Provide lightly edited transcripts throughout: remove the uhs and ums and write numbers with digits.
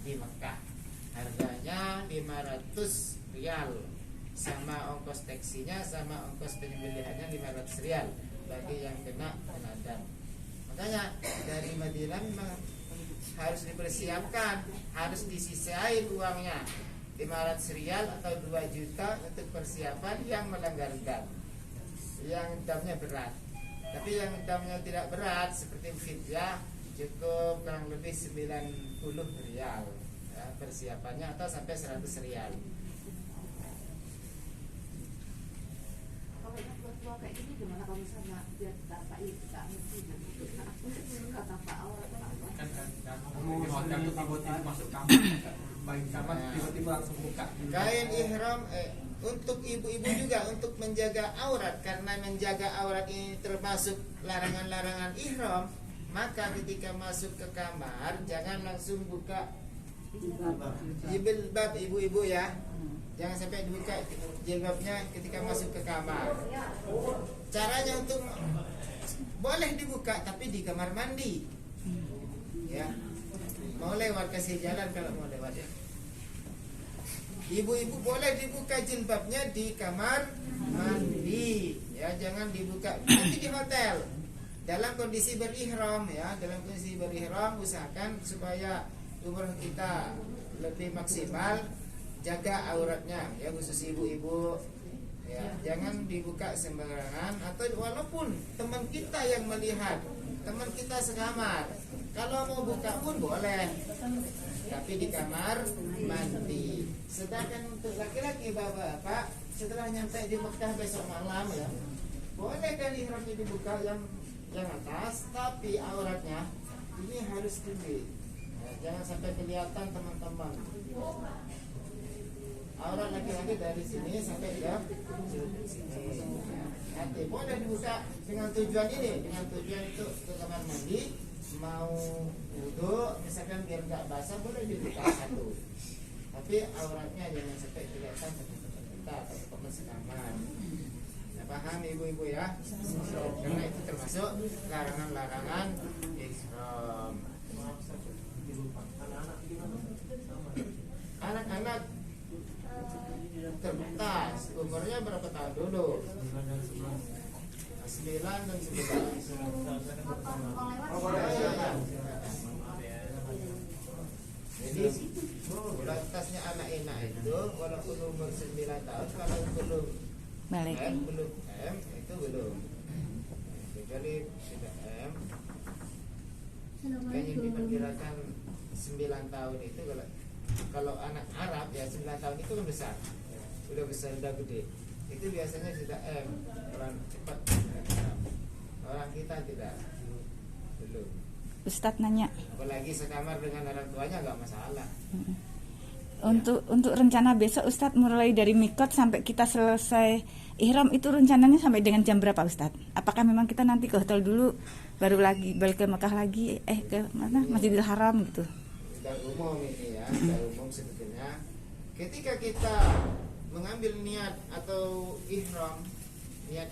di Mekah. Harganya 500 rial, sama ongkos taksinya sama ongkos penyembelihannya 500 rial bagi yang kena penadam. Makanya dari Madinah memang harus dipersiapkan, harus disisihin uangnya 500 rial atau 2 juta untuk persiapan yang melanggar dam, yang damnya berat. Tapi yang damnya tidak berat seperti fidyah cukup kurang lebih 90 rial ya, persiapannya, atau sampai 100 rial. Kalau buat kayak gini gimana kalau misalnya dia tanpa itu tak ngerti dan itu suka tanpa aurat kan kamu hotel tuh tiba-tiba masuk kamar, baik kamar tiba-tiba langsung buka Kain ihram untuk ibu-ibu juga untuk menjaga aurat, karena menjaga aurat ini termasuk larangan-larangan ihram. Maka ketika masuk ke kamar jangan langsung buka jilbab ibu-ibu ya. Jangan sampai dibuka jilbabnya ketika masuk ke kamar. Caranya untuk boleh dibuka tapi di kamar mandi. Ya. Mau lewat kasih jalan kalau mau lewat ya. Ibu-ibu boleh dibuka jilbabnya di kamar mandi. Ya, jangan dibuka nanti di hotel. Dalam kondisi berihram ya, dalam kondisi berihram usahakan supaya umroh kita lebih maksimal, jaga auratnya ya, khusus ibu-ibu ya, jangan dibuka sembarangan. Atau walaupun teman kita yang melihat, teman kita sekamar, kalau mau buka pun boleh, tapi di kamar mandi. Sedangkan untuk laki-laki bapak-bapak setelah nyampe di Mekah besok malam ya, boleh kan ihramnya dibuka yang atas, tapi auratnya ini harus tinggi ya, jangan sampai kelihatan teman-teman. Aurat laki-laki dari sini sampai ke sini ya. Nanti boleh dibuka dengan tujuan ini, dengan tujuan itu ke kamar mandi, mau wudhu misalkan biar nggak basah, boleh dibuka satu, tapi auratnya jangan sampai kelihatan teman-teman kita atau teman sekamar. Paham ibu-ibu ya? Karena itu termasuk larangan-larangan ihram. Anak-anak terbatas, umurnya berapa tahun dulu? 9 dan 11. Jadi batasnya anak enak itu walaupun umur 9 tahun, kalau belum balik belum M itu belum. Kecuali tidak M, kayaknya diperkirakan 9 tahun itu kalau anak Arab ya 9 tahun itu kan besar, udah besar, udah gede. Itu biasanya sudah M, orang cepat. Orang kita tidak, belum. Ustadz nanya, Apalagi sekamar dengan orang tuanya nggak masalah. untuk rencana besok Ustadz, mulai dari mikot sampai kita selesai ihram itu rencananya sampai dengan jam berapa Ustadz? Apakah memang kita nanti ke hotel dulu baru lagi balik ke Mekah lagi, ke mana, Masjidil Haram gitu? Sudah umum ini ya, sudah umum sebetulnya. Ketika kita mengambil niat atau ihram, niat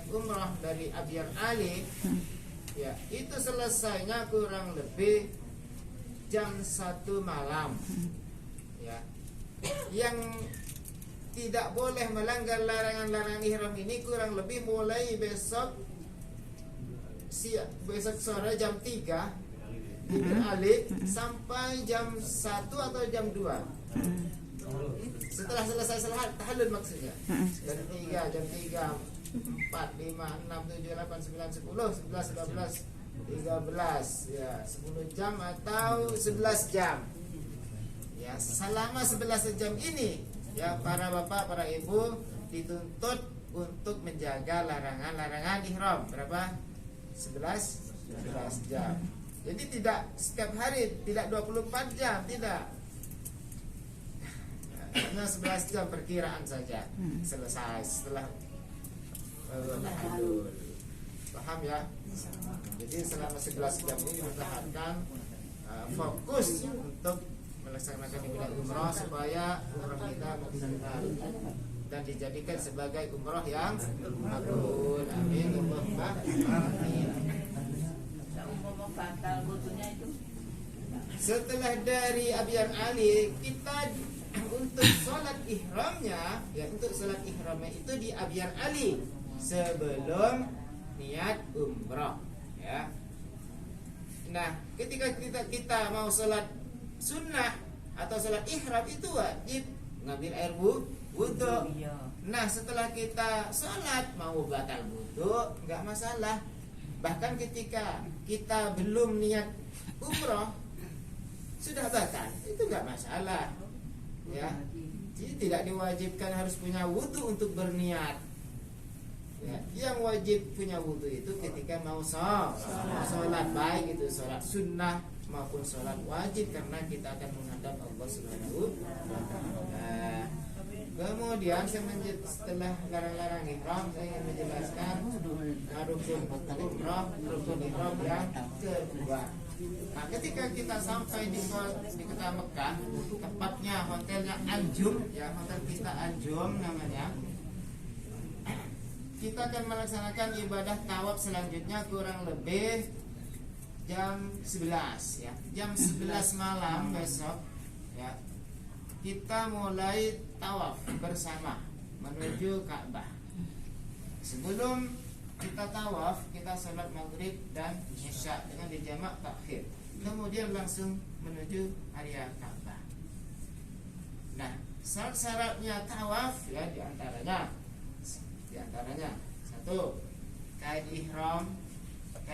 umrah dari Abyar Ali, ya itu selesainya kurang lebih jam 1 malam. Ya, yang tidak boleh melanggar larangan-larangan ihram ini kurang lebih mulai besok sore jam 3 di Ali sampai jam 1 atau jam 2. Setelah selesai tahallul maksudnya. Jam 3, jam 3, 4, 5, 6, 7, 8, 9, 10, 11, 12, 13 ya, 10 jam atau 11 jam. Ya, selama 11 jam ini ya para bapak, para ibu dituntut untuk menjaga larangan-larangan ihram. Berapa? 11 jam. Jadi tidak setiap hari, tidak 24 jam, tidak. Hanya 11 jam perkiraan saja selesai setelah tahallul. Paham ya? Jadi selama 11 jam ini diusahakan fokus untuk melaksanakan ibadah umroh supaya umroh kita maksimal dan dijadikan sebagai umroh yang makbul. Amin. Allahumma amin. batal butuhnya itu setelah dari Abyan Ali, kita untuk sholat ihramnya, ya untuk sholat ihramnya itu di Abyan Ali sebelum niat umrah, ya. Nah, ketika kita mau sholat sunnah atau sholat ihram itu wajib ngambil air wudhu. Nah, setelah kita sholat mau batal wudhu nggak masalah. Bahkan ketika kita belum niat umrah sudah batal, itu nggak masalah, ya. Jadi tidak diwajibkan harus punya wudhu untuk berniat. Ya, yang wajib punya wudhu itu ketika mau sholat, baik itu sholat sunnah maupun sholat wajib, karena kita akan menghadap Allah Subhanahu wa Ta'ala. Kemudian setelah larang-larang ihram, saya ingin menjelaskan rukun ihram yang kedua. Nah, ketika kita sampai di kota Mekah, tepatnya hotelnya Anjum, ya, hotel kita Anjum namanya. Kita akan melaksanakan ibadah tawaf selanjutnya kurang lebih jam 11, ya. Jam 11 malam besok, ya. Kita mulai tawaf bersama menuju Ka'bah. Sebelum kita tawaf, kita sholat maghrib dan isya dengan dijamak takhir. Kemudian langsung menuju area Ka'bah. Nah, syarat-syaratnya tawaf, ya, diantaranya satu, kain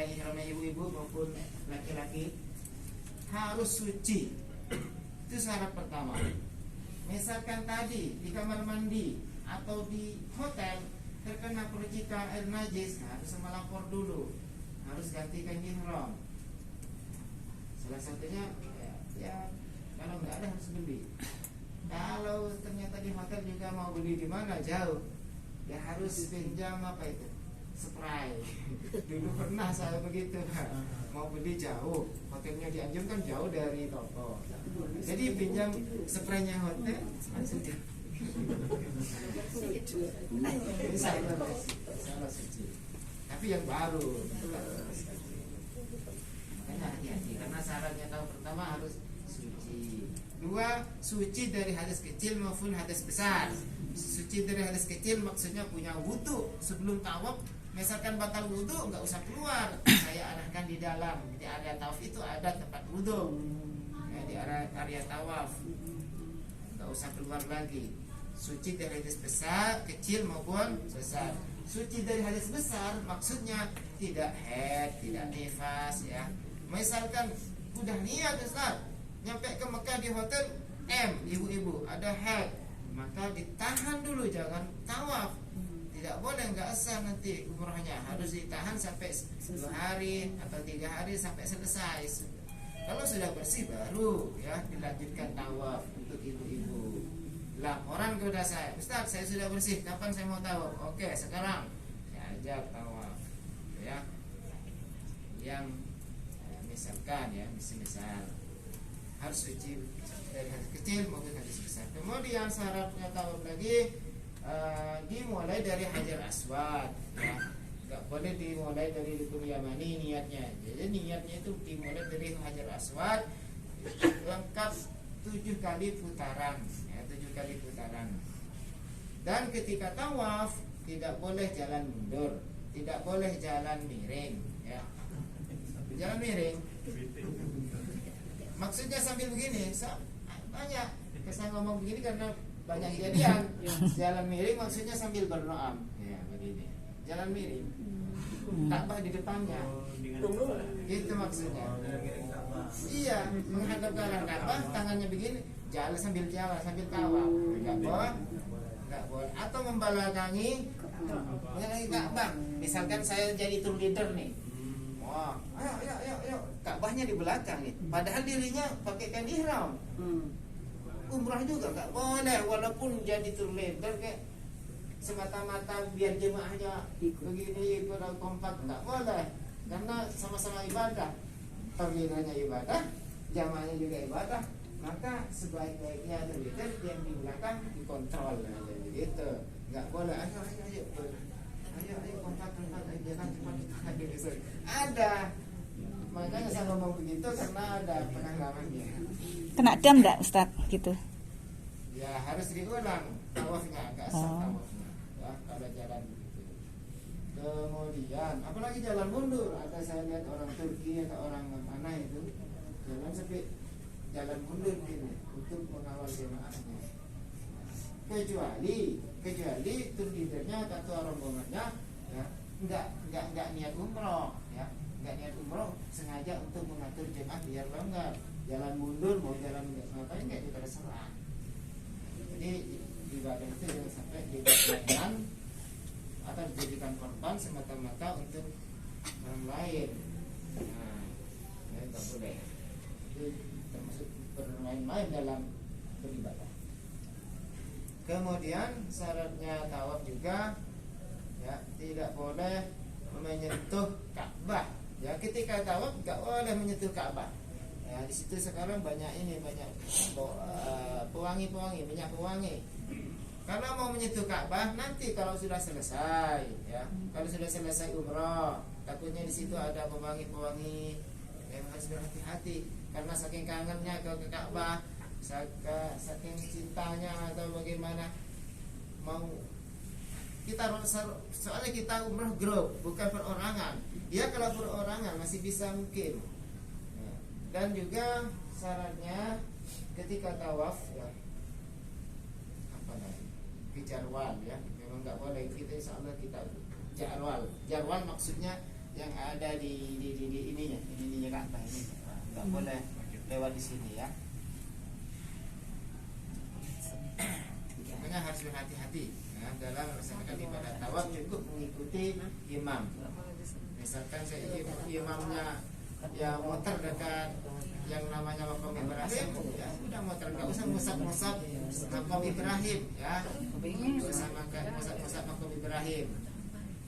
ihramnya ibu-ibu maupun laki-laki harus suci. Itu syarat pertama. Misalkan tadi di kamar mandi atau di hotel terkena percikan air najis, harus melapor dulu, harus ganti kain ihram. Salah satunya ya kalau nggak ada harus beli. Kalau ternyata di hotel juga mau beli di mana jauh, ya harus pinjam spray. Dulu pernah saya begitu, mau beli jauh, hotelnya di Anjum kan jauh dari toko, jadi pinjam spraynya hotel langsung dia. Salah suci, tapi yang baru. Makanya hati-hati, karena syaratnya tahun pertama harus suci. Dua, suci dari hadas kecil maupun hadas besar. Suci dari hadas kecil maksudnya punya wudu sebelum tawaf. Misalkan batal wudu, nggak usah keluar. Saya arahkan di dalam. Di area tawaf itu ada tempat wudu, ya, di area tawaf. Nggak usah keluar lagi. Suci dari hadas besar, kecil maupun besar. Suci dari hadas besar maksudnya tidak haid, tidak nifas, ya. Misalkan udah niat Ustaz, nyampe ke Mekah di hotel ibu-ibu ada haid, maka ditahan dulu, jangan tawaf. Tidak boleh, nggak sah nanti umrahnya, harus ditahan sampai 2 hari atau 3 hari sampai selesai. Kalau sudah bersih baru, ya, dilanjutkan tawaf untuk ibu-ibu. Laporan kepada saya, Ustaz, saya sudah bersih, kapan saya mau tawaf? Oke, sekarang saya ajak tawaf, ya. Yang misalkan, ya, misal harus suci dari hadis kecil maupun hadis besar. Kemudian syaratnya tawaf lagi dimulai dari Hajar Aswad, ya. Gak boleh dimulai dari Rukun Yamani niatnya. Jadi niatnya itu dimulai dari Hajar Aswad, lengkap 7 kali putaran, ya, 7 kali putaran. Dan ketika tawaf tidak boleh jalan mundur, tidak boleh jalan miring, ya. Jalan miring maksudnya sambil begini, banyak kesan ngomong begini karena banyak kejadian. Jalan miring maksudnya sambil berdoa, ya, begini. Jalan miring, Ka'bah di depannya, itu maksudnya. Iya, menghadap ke arah Ka'bah, tangannya begini, jalan sambil sambil tawaf, nggak boleh. Atau membelakangi Ka'bah. Misalkan saya jadi tour leader nih, wah, ayo, Ka'bahnya di belakang nih, padahal dirinya pakai kain ihram. Umrah juga nggak boleh, walaupun jadi tour leader kayak semata-mata biar jemaahnya begini pada kompak, nggak boleh, karena sama-sama ibadah. Tour leadernya ibadah, jamaahnya juga ibadah, maka sebaik-baiknya tour leader yang di belakang dikontrol, gitu. Nggak boleh, ayo kompak, jangan cepat. Ada makanya saya ngomong begitu karena ada pengalamannya. Kena dam enggak Ustaz gitu? Ya harus diulang tawafnya, agak sah Oh. tawafnya ya kalau jalan begitu. Kemudian apalagi jalan mundur, ada saya lihat orang Turki atau orang mana itu jalan sampai jalan mundur gini untuk mengawal jemaahnya. Kecuali tur leadernya atau rombongannya ya enggak niat umroh ya, enggak niat umroh, sengaja untuk mengatur jemaah biar longgar. Jalan mundur mau jalan ngapain enggak kita terserah. Jadi ibadah itu jangan sampai dikorbankan atau dijadikan korban semata-mata untuk orang lain. Nah, ya tidak boleh. Itu termasuk bermain-main dalam beribadah. Kemudian syaratnya tawaf juga ya tidak boleh menyentuh Ka'bah. Ya ketika tawaf enggak boleh menyentuh Ka'bah. Ya di situ sekarang banyak pewangi-pewangi, minyak pewangi. Kalau mau menyentuh Ka'bah nanti kalau sudah selesai, ya, kalau sudah selesai umroh, takutnya di situ ada pewangi-pewangi yang harus berhati-hati karena saking kangennya ke Ka'bah, saking cintanya atau bagaimana mau kita soalnya kita umroh grup bukan perorangan. Ya kalau perorangan masih bisa mungkin. Dan juga syaratnya ketika tawaf ya apa namanya jarwal ya, memang nggak boleh kita insyaallah kita jarwal maksudnya yang ada di ininya Ka'bah ini nggak boleh lewat di sini ya. Makanya harus berhati-hati ya, dalam melaksanakan ibadah tawaf, cukup mengikuti imam. Misalkan saya imamnya ya muter dekat yang namanya Maqam Ibrahim, ya sudah muter, nggak usah musab-musab Maqam Ibrahim ya, musab-musab Maqam Ibrahim.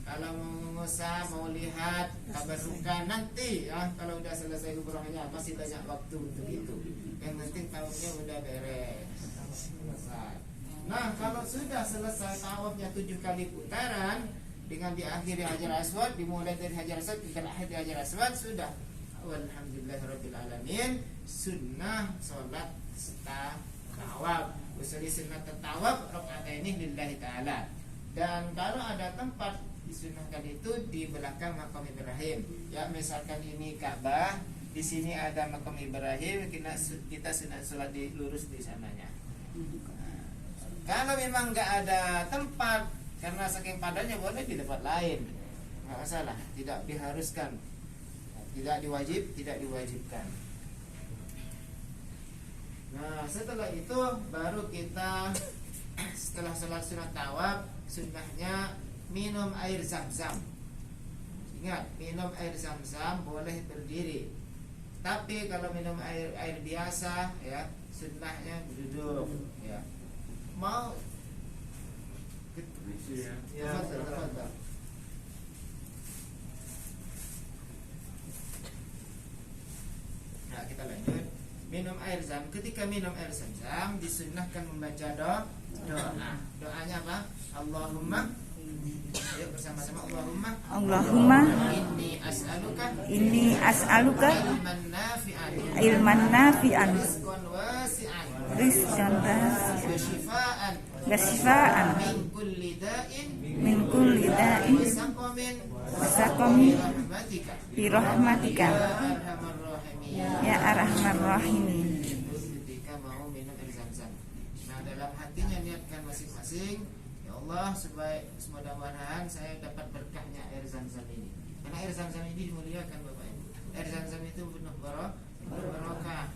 Kalau mau musab, mau lihat tabarukan nanti ya, kalau udah selesai umrohnya masih banyak waktu untuk itu. Yang penting tawafnya udah beres selesai. Nah kalau sudah selesai tawafnya 7 kali putaran dengan diakhiri Hajar Aswad, dimulai dari Hajar Aswad berakhir di Hajar Aswad, sudah walhamdulillahirabbil alamin, sunnah salat tawaf. Usul sunnah tawaf rakaataini lillahi taala. Dan kalau ada tempat disunahkan itu di belakang Maqam Ibrahim. Ya misalkan ini Ka'bah, di sini ada Maqam Ibrahim, kita sunat salat di lurus di sananya. Kalau memang nggak ada tempat karena saking padatnya, boleh di tempat lain, nggak masalah, tidak diharuskan. Tidak diwajibkan. Nah setelah itu baru kita setelah sholat sunat tawaf, sunnahnya minum air zam-zam. Ingat, minum air zam-zam boleh berdiri. Tapi kalau minum air biasa ya, sunnahnya duduk ya. Mau ya, tafadhal. Nah, kita lanjut. Minum air zam. Ketika minum air zam-zam disunnahkan membaca doa. Doanya apa? Allahumma. Ayo bersama-sama Allahumma inni as'aluka ilman nafi'an rizqan wasi'an wa shifaan min kulli da'in wa saqamin bi rahmatika ya arhamar rahimin. Ketika mau minum air zam-zam, nah dalam hatinya niatkan masing-masing, ya Allah supaya mudah-mudahan saya dapat berkahnya air zam-zam ini. Karena air zam-zam ini dimuliakan Bapak Ibu. Air zam-zam itu penuh barokah.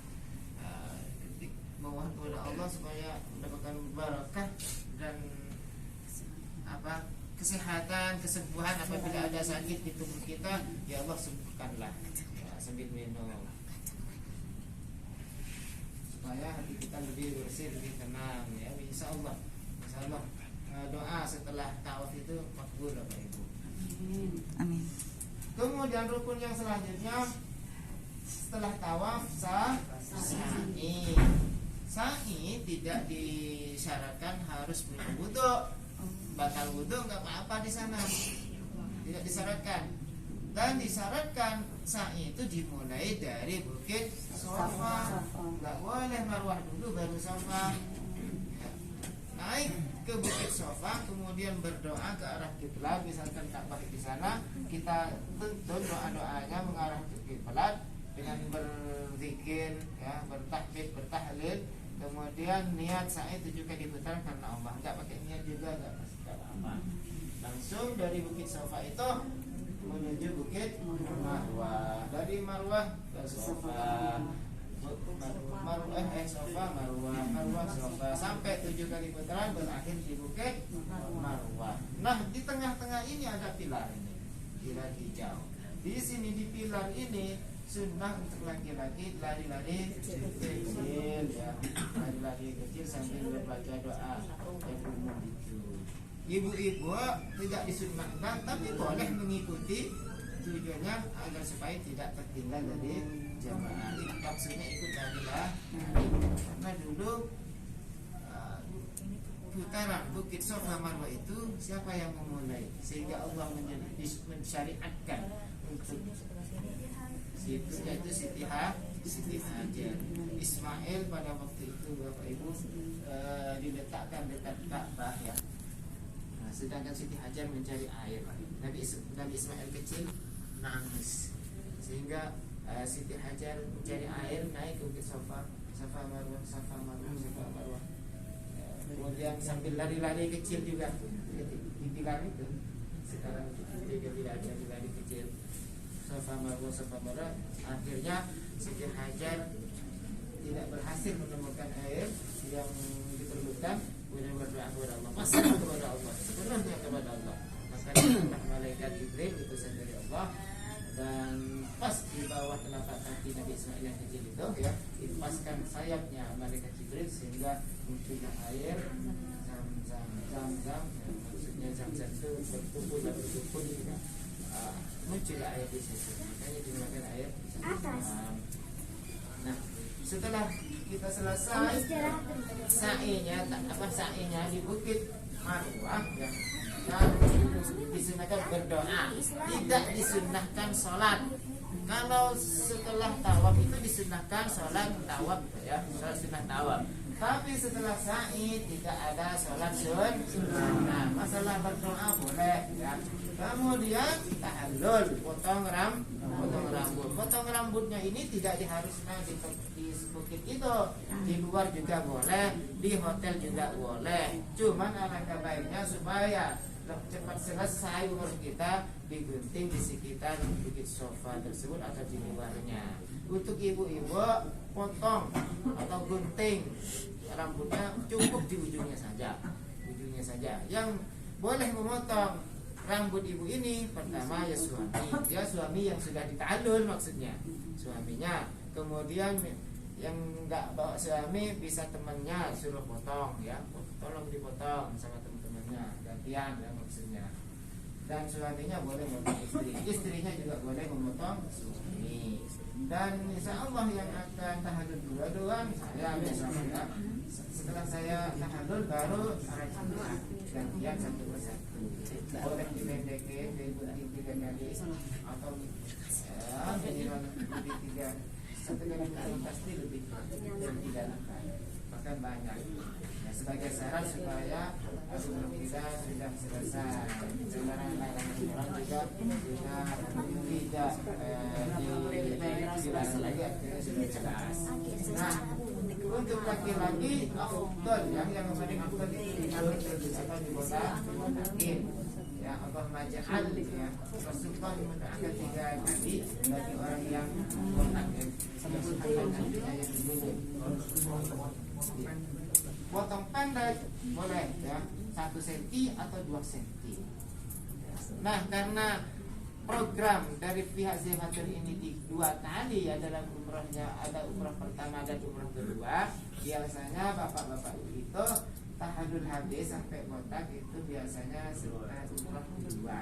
Mohon kepada Allah supaya mendapatkan barokah dan kesehatan, kesembuhan apabila ada sakit di tubuh kita, ya Allah sembuhkanlah. Ya, sambil minum supaya hati kita lebih bersih, lebih tenang ya. Insyaallah doa setelah tawaf itu makbul Bapak Ibu. Amin. Kemudian rukun yang selanjutnya setelah tawaf sa'i. Sa'i tidak disyaratkan harus punya wudu. Batal wudu nggak apa-apa di sana, tidak disyaratkan. Dan disyaratkan sa'i itu dimulai dari Bukit Sofa. Nggak boleh Marwah dulu baru Sofa. Naik ke Bukit Sofa, kemudian berdoa ke arah kiblat, misalkan Ka'bah di sana, kita tuntun doa-doanya mengarah ke kiblat dengan berzikir, ya, bertahmid, bertahlil, kemudian niat sa'i 7 kali diputar karena Allah. Enggak pakai niat juga, enggak apa-apa. Langsung dari Bukit Sofa itu menuju Bukit Marwah. Dari Marwah ke Sofa. Sofa Marwah Sofa sampai 7 kali putaran berakhir di Bukit Marwah. Nah, di tengah-tengah ini ada pilar ini, pilar hijau. Di sini di pilar ini sunnah untuk laki-laki lari-lari kecil, ya, lari-lari kecil sambil membaca doa yang umum itu. Ibu-ibu tidak disunnahkan, tapi boleh mengikuti, tujuannya agar supaya tidak tertinggal dari jamaah. Maksudnya ikut larilah, karena dulu putaran Bukit Sofa Marwah itu siapa yang memulai, sehingga Allah mensyariatkan untuk situ, yaitu Siti Hajar. Ismail pada waktu itu Bapak Ibu diletakkan dekat Ka'bah, ya. Nah, sedangkan Siti Hajar mencari air. Nabi Ismail kecil nangis, sehingga Siti Hajar mencari air, naik ke Bukit Sofa, Safa Marwah, Safa Marwah, Safa Marwah. Kemudian sambil lari-lari kecil juga di pilar itu. Sekarang juga tidak ada lari kecil, Safa Marwah, Safa Marwah. Akhirnya Siti Hajar tidak berhasil menemukan air yang diperlukan, kemudian berdoa kepada Allah, pasrah kepada Allah, sepenuhnya kepada Allah. Maka datanglah malaikat Jibril, utusan dari Allah, dan pas di bawah telapak kaki Nabi Ismail yang kecil itu, ya, dipaskan sayapnya malaikat Jibril sehingga muncullah air Zam-Zam, maksudnya Zam-Zam itu berkumpul dan berkumpul, ya. Muncullah air di situ, makanya dinamakan air Zam-Zam. Nah, setelah kita selesai sa'inya di Bukit Marwah, ya, dan disunahkan berdoa, tidak disunahkan sholat. Kalau setelah tawaf itu disunahkan sholat tawaf, ya, sholat sunnah tawaf. Tapi setelah sa'i tidak ada sholat sunnah. Masalah berdoa boleh, ya. Kemudian tahallul, potong rambut. Potong rambutnya ini tidak diharuskan di bukit itu, di luar juga boleh, di hotel juga boleh. Cuman alangkah baiknya supaya cepat selesai umur kita digunting di sekitar Bukit Sofa tersebut atau di luarnya. Untuk ibu-ibu potong atau gunting rambutnya cukup di ujungnya saja. Yang boleh memotong rambut ibu ini pertama ya suami yang sudah dita'allul, maksudnya suaminya. Kemudian yang enggak bawa suami bisa temannya suruh potong, ya, tolong dipotong sama teman-temannya, gantian, ya, maksudnya. Dan suaminya boleh memotong istrinya juga boleh memotong suami. Dan insya Allah yang akan tahallul dua-duaan saya misalnya, setelah saya tahallul baru gantian satu persatu. Boleh dipendekin, digunting 3 kali atau minimal lebih 3. Satu kali pasti lebih dari 3 langkah, bahkan banyak. Nah, sebagai syarat supaya umur kita sudah selesai. Sekarang larangan orang juga tidak dijelas lagi, akhirnya sudah jelas. Nah, untuk laki-laki afdal, yang paling afdal itu dilakukan di kota Hakim, ya, Allah maj'al, ya, Rasulullah mendoakan 3 kali bagi orang yang botak, ya, yang dibunuh. Potong pendek boleh, ya, 1 cm atau 2 cm. Nah, karena program dari pihak Zifatul ini di 2 kali, ya, dalam umrahnya ada umrah pertama dan umrah kedua. Biasanya bapak-bapak itu tahallul habis sampai botak itu biasanya setelah umrah kedua.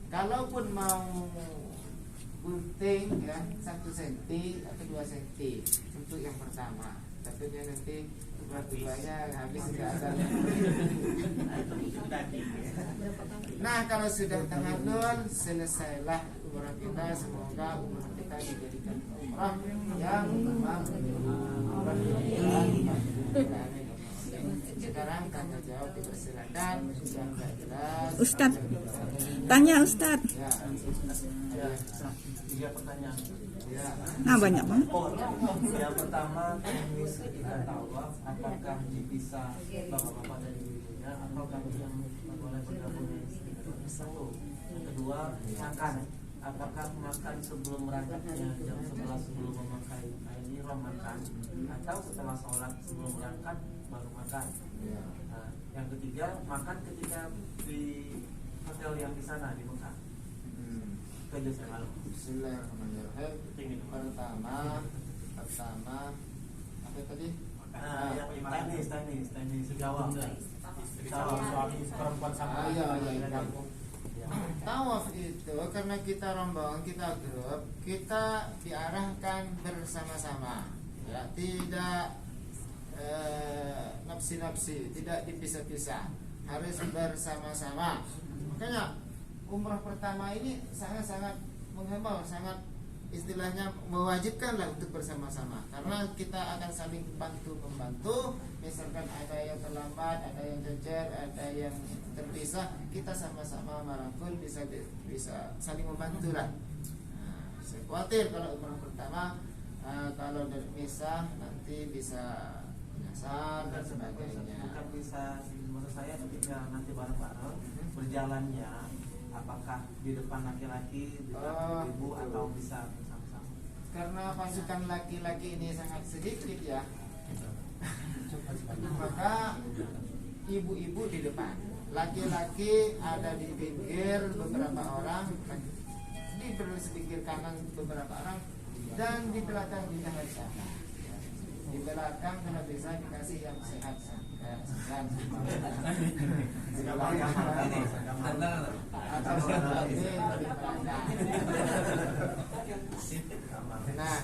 Kalaupun mau gunting ya 1 cm atau 2 cm untuk yang pertama. Takutnya nanti kedua-duanya habis tidak ada. Nah, kalau sudah tahalul, selesailah umrah kita. Semoga umrah kita dijadikan umrah yang sekarang tanya jawab dipersilakan. Yang tidak jelas Ustadz, tanya Ustadz. ya. 3 pertanyaan. Ya. Nah, banyak banget. Yang pertama, teknis ketika tawaf, apakah bisa bapak-bapak dan ibu-ibunya atau kami yang boleh bergabung dengan satu. Yang kedua, makan. Apakah makan sebelum berangkatnya jam 11 sebelum memakai kain ihram makan, atau setelah sholat sebelum berangkat baru makan. Nah, yang ketiga, makan ketika di hotel yang di sana di Mekah. Itu aja saya malu. Bismillahirrahmanirrahim. Pertama apa tadi? Nah, yang teknis jawab. Suami perempuan sama Iya. Tawaf itu karena kita rombongan, kita grup, kita diarahkan bersama-sama, ya, tidak nafsi-nafsi, tidak dipisah-pisah, harus bersama-sama. Makanya umrah pertama ini sangat-sangat menghemat, sangat istilahnya mewajibkan lah untuk bersama-sama, karena kita akan saling bantu-membantu. Misalkan ada yang terlambat, ada yang cecer, ada yang terpisah, kita sama-sama merangkul, bisa saling membantu lah. Nah, saya khawatir kalau umrah pertama kalau dari misah nanti bisa nyasar dan sebagainya. Bukan bisa, maksud saya ketika nanti bareng-bareng berjalannya, apakah di depan laki-laki, di belakang ibu, atau bisa bersama-sama? Karena pasukan laki-laki ini sangat sedikit ya, maka ibu-ibu di depan, laki-laki ada di pinggir beberapa orang, di pinggir kanan beberapa orang, dan di belakang juga harus ada. Di belakang kalau bisa dikasih yang sehat dan nah,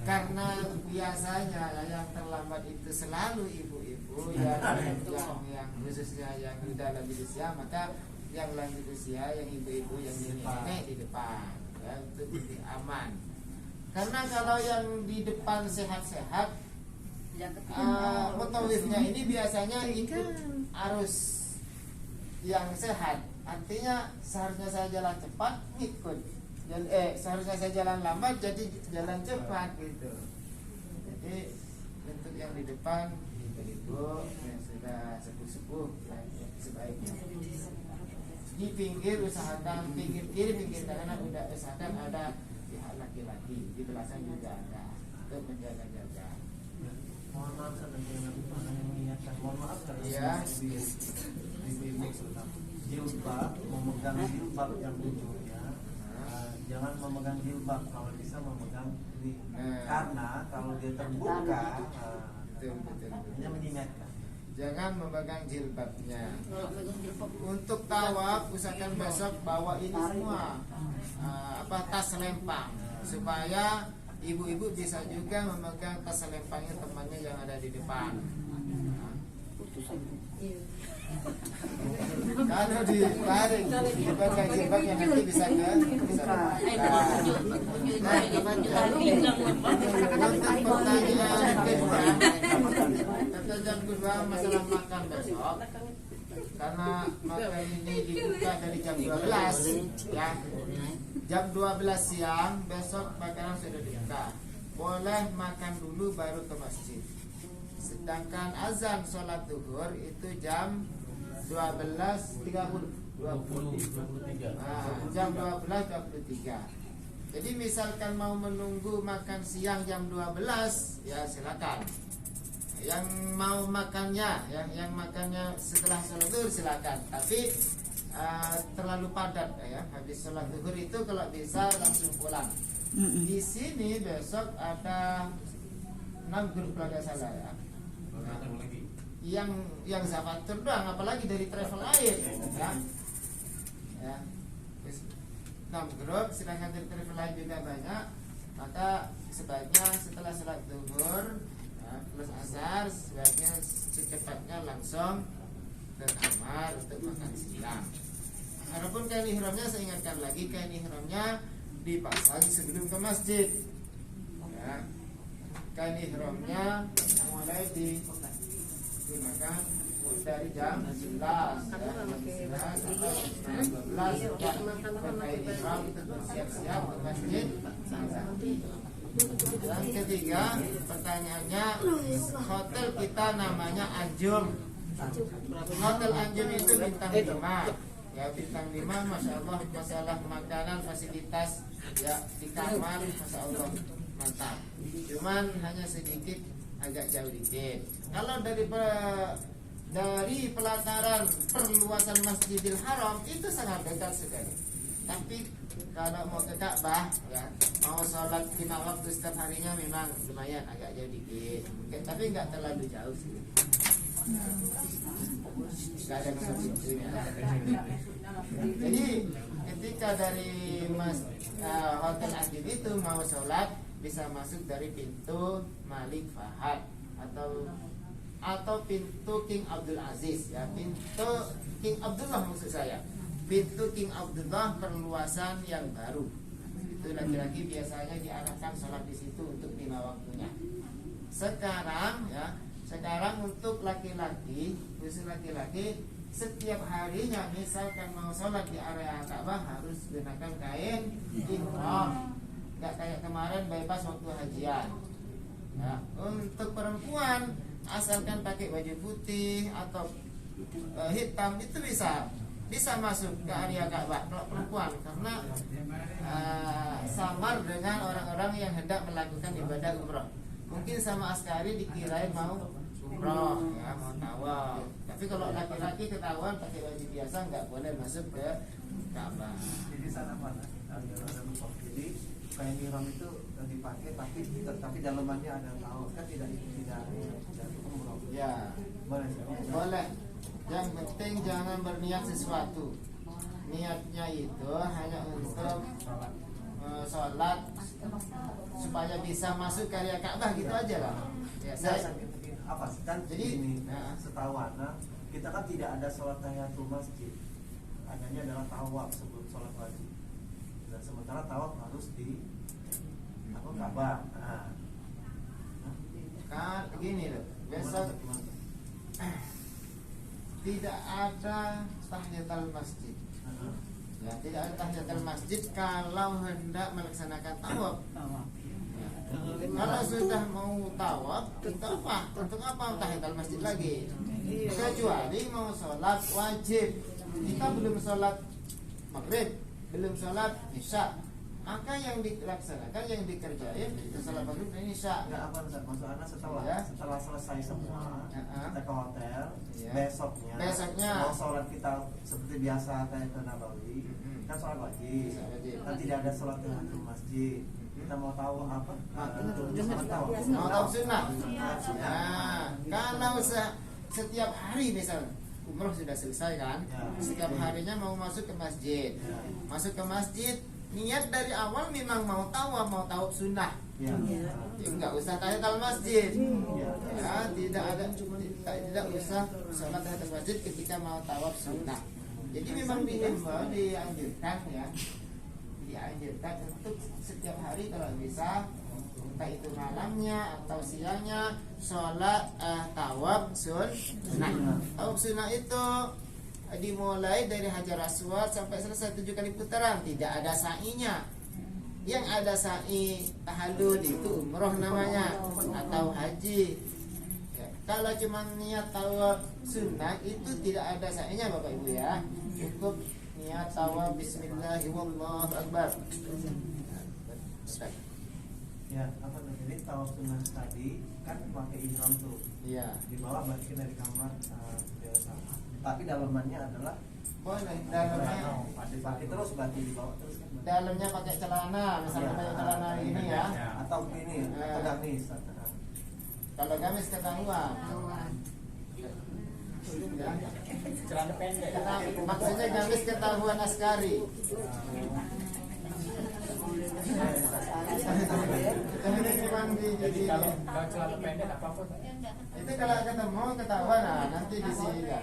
karena biasanya yang terlambat itu selalu ibu-ibu yang khususnya yang sudah lanjut usia, maka yang lanjut usia, yang ibu-ibu, yang nenek di depan, ya, untuk lebih aman. Karena kalau yang di depan sehat-sehat, mutawifnya ini biasanya ikut arus yang sehat. Artinya seharusnya saya jalan cepat, ikut. Seharusnya saya jalan lambat, jadi jalan cepat gitu. Jadi untuk yang di depan, ibu-ibu yang sudah sepuh-sepuh, ya, sebaiknya di pinggir usahakan, pinggir kiri, pinggir kanan udah usahakan ada pihak laki-laki, di belakang juga ada untuk menjaga-jaga. Mohon maaf sebenarnya mengingatkan, mohon maaf kalau Iya. ibu-ibu jilbab, memegang jilbab yang ujungnya, jangan memegang jilbab, kalau bisa memegang ini, karena kalau dia terbuka, Betul. hanya menyimatkan. Jangan memegang jilbabnya. Untuk tawaf usahakan besok bawa ini semua, tas lempang, supaya ibu-ibu bisa juga memegang tas lempangnya temannya yang ada di depan. Kalau ditarik dipegang jilbabnya nanti bisa pertanyaan kedua masalah makan besok, karena makan ini dibuka dari jam 12 ya, jam 12 siang besok makanan sudah dibuka, boleh makan dulu baru ke masjid. Sedangkan azan sholat zuhur itu jam 12.30 jam 12.23. Jadi misalkan mau menunggu makan siang jam 12 ya silakan. Yang mau makannya, yang makannya setelah sholat zuhur silakan. Tapi terlalu padat ya, habis sholat zuhur itu kalau bisa langsung pulang. Di sini besok ada 6 grup keluarga saya ya. Yang zafatur doang, apalagi dari travel air ya. 6 grup, sedangkan travel lain juga banyak, maka sebaiknya setelah sholat zuhur plus asar sebaiknya secepatnya langsung ke kamar untuk makan siang. Adapun kain ihramnya, saya ingatkan lagi, kain ihramnya dipasang sebelum ke masjid. Ya. Kain ihramnya mulai digunakan dari jam 11 ya, jam 11 atau jam 12 ya, berkain ihram untuk bersiap-siap ke masjid. Yang ketiga, pertanyaannya, hotel kita namanya Anjum. Hotel Anjum itu bintang 5. Ya, bintang 5, masya Allah, masalah makanan, fasilitas ya di kamar, masya Allah mantap. Cuman hanya sedikit agak jauh dikit. Kalau dari pelataran perluasan Masjidil Haram itu sangat dekat sekali. Tapi kalau mau ke Ka'bah ya, mau sholat 5 waktu setiap harinya memang lumayan agak jauh dikit. Tapi nggak terlalu jauh sih. Nggak ada nomor pintunya. Jadi ketika dari Hotel Anjum itu mau sholat bisa masuk dari pintu Malik Fahad atau pintu King Abdul Aziz ya, pintu King Abdullah maksud saya, pintu King Abdullah perluasan yang baru. Itu laki-laki biasanya diarahkan sholat di situ untuk 5 waktunya. Sekarang untuk laki-laki, khusus laki-laki, setiap harinya misalkan mau sholat di area Ka'bah harus gunakan kain ihram. Nggak kayak kemarin bypass waktu hajian. Nah, untuk perempuan asalkan pakai baju putih atau hitam itu bisa masuk ke area Ka'bah kalau perempuan, karena samar dengan orang-orang yang hendak melakukan ibadah umroh. Mungkin sama askari dikirain mau umroh ya, mau tawaf. Tapi kalau laki-laki ketahuan pakai baju biasa nggak boleh masuk ke Ka'bah. Jadi sana mana? Jadi kain ihram itu dipakai tapi dalamannya ada kaos kan, tidak umroh. Ya, Boleh. boleh. Yang penting jangan berniat sesuatu. Niatnya itu hanya untuk sholat supaya bisa masuk ke area Ka'bah gitu aja lah. Ya, saya Apa sih kan? Jadi, Ini ya. setahu Ana, kita kan tidak ada sholat tahiyatul masjid, adanya adalah tawaf sebelum sholat wajib. Dan sementara tawaf harus di Ka'bah. kan gini loh, besok tidak ada tahiyatul masjid. Ya, tidak ada tahiyatul masjid kalau hendak melaksanakan tawaf. Ya. Kalau sudah mau tawaf, untuk apa tahiyatul masjid lagi? Kecuali mau sholat wajib. Kita belum sholat maghrib, belum sholat isya, maka yang dilaksanakan, yang dikerjain itu sholat maghrib dan isya. Enggak apa maksud Ana setelah selesai semua kita ke hotel, Ya. besoknya mau sholat kita seperti biasa kayak ke Nabawi, kan sholat wajib. Kan tidak ada sholat tahiyatul masjid. Kita mau tahu apa? Mau tahu sunnah. Ya, kalau setiap hari misalnya umroh sudah selesai kan, setiap harinya mau masuk ke masjid, niat dari awal memang mau tawaf sunnah. Ya. Enggak usah tahiyatul masjid. Ya, tidak usah sholat tahiyatul masjid ketika mau tawaf sunnah. Jadi memang dianjurkan untuk setiap hari kalau bisa, entah itu malamnya atau siangnya, sholat tawaf sunnah. Tawaf sunnah itu dimulai dari Hajar Aswad sampai selesai 7 kali putaran, tidak ada sa'inya. Yang ada sa'i tahallul itu umroh namanya atau haji. Ya, kalau cuma niat tawaf sunnah itu tidak ada sa'inya Bapak Ibu ya. Cukup niat tawaf bismillahirrahmanirrahim wallahu akbar. Ya, apa namanya? Tawaf sunnah tadi kan pakai ihram tuh. Iya. Di bawah balikin dari kamar biasa. Tapi dalamannya adalah Boleh, dalamnya dipakai terus, berarti di bawah terus kan. dalamnya pakai celana, misalnya pakai celana ini ya. Atau ini, atau gamis. Kalau gamis ketahuan. Celana pendek. Maksudnya gamis ketahuan askari. Ini memang Jadi kalau celana pendek apa pun. itu kalau ketemu ketahuan, nah nanti di sini ya.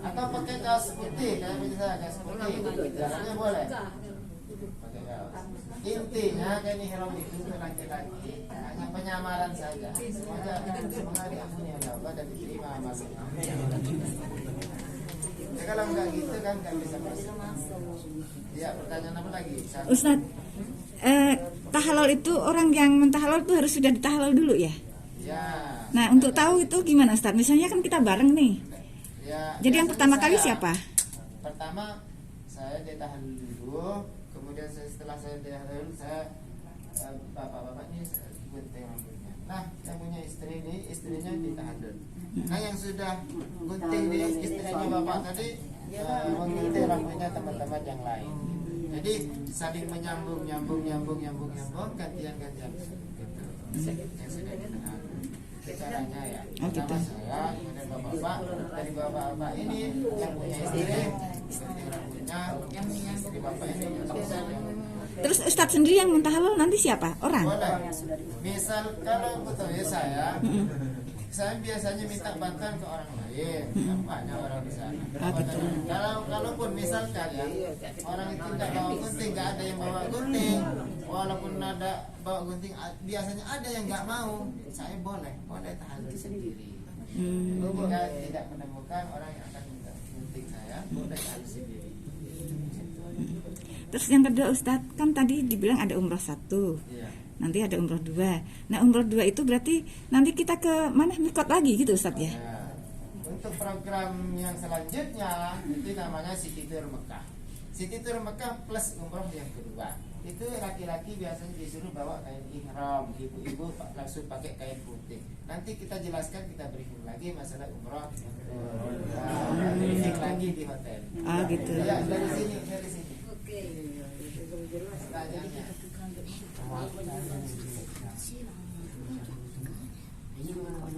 Atau pakai kaos putih kayak bisa kaos putih, jalannya boleh. Pakai kaos. Intinya kayak ini helm itu untuk laki-laki hanya penyamaran saja. Semoga diampuni oleh Allah dan diterima amalnya. Ya kalau nggak gitu kan nggak bisa masuk. Ya pertanyaan apa lagi? Ustadz, tahalul itu orang yang mentahalul itu harus sudah ditahalul dulu ya? Ya. Nah, untuk tahu itu gimana Ustadz? Misalnya kan kita bareng nih. Ya, Jadi yang pertama kali saya- siapa? Pertama saya ditahan dulu, kemudian setelah saya ditahan saya bapak-bapak ini gunting rambutnya. Nah, yang punya istri ini istrinya ditahan dulu. Nah, yang sudah gunting di istrinya bapak tadi menggunting rambutnya teman-teman yang lain. Jadi saling menyambung, gantian. Gitu. Yang sudah ditahan. Caranya ya. Oh, gitu. Pertama saya, kemudian bapak-bapak, dari bapak-bapak ini yang punya istri, gunting rambutnya, istri bapak ini. Terus Ustadz sendiri yang mentahalul nanti siapa? Orang? Boleh. Misal kalau betul ya saya biasanya minta bantuan ke orang lain, kan banyak orang di sana. Kalaupun misalkan ya orang itu tidak bawa gunting, nggak ada yang bawa gunting, walaupun ada bawa gunting, biasanya ada yang nggak mau, saya boleh tahalul sendiri. Jika tidak menemukan orang yang akan minta gunting saya, boleh tahalul sendiri. Terus yang kedua Ustadz, kan tadi dibilang ada umroh 1, Iya. nanti ada umroh 2. Nah, umroh 2 itu berarti nanti kita ke mana, mikot lagi gitu Ustadz ya? Ya. Untuk program yang selanjutnya itu namanya City Tour Mekah. City Tour Mekah plus umroh yang kedua. Itu laki-laki biasanya disuruh bawa kain ihram, ibu-ibu langsung pakai kain putih. Nanti kita jelaskan, kita briefing lagi masalah umroh. Briefing lagi di hotel. Oh gitu. Ya, dari sini. Pertanyaannya.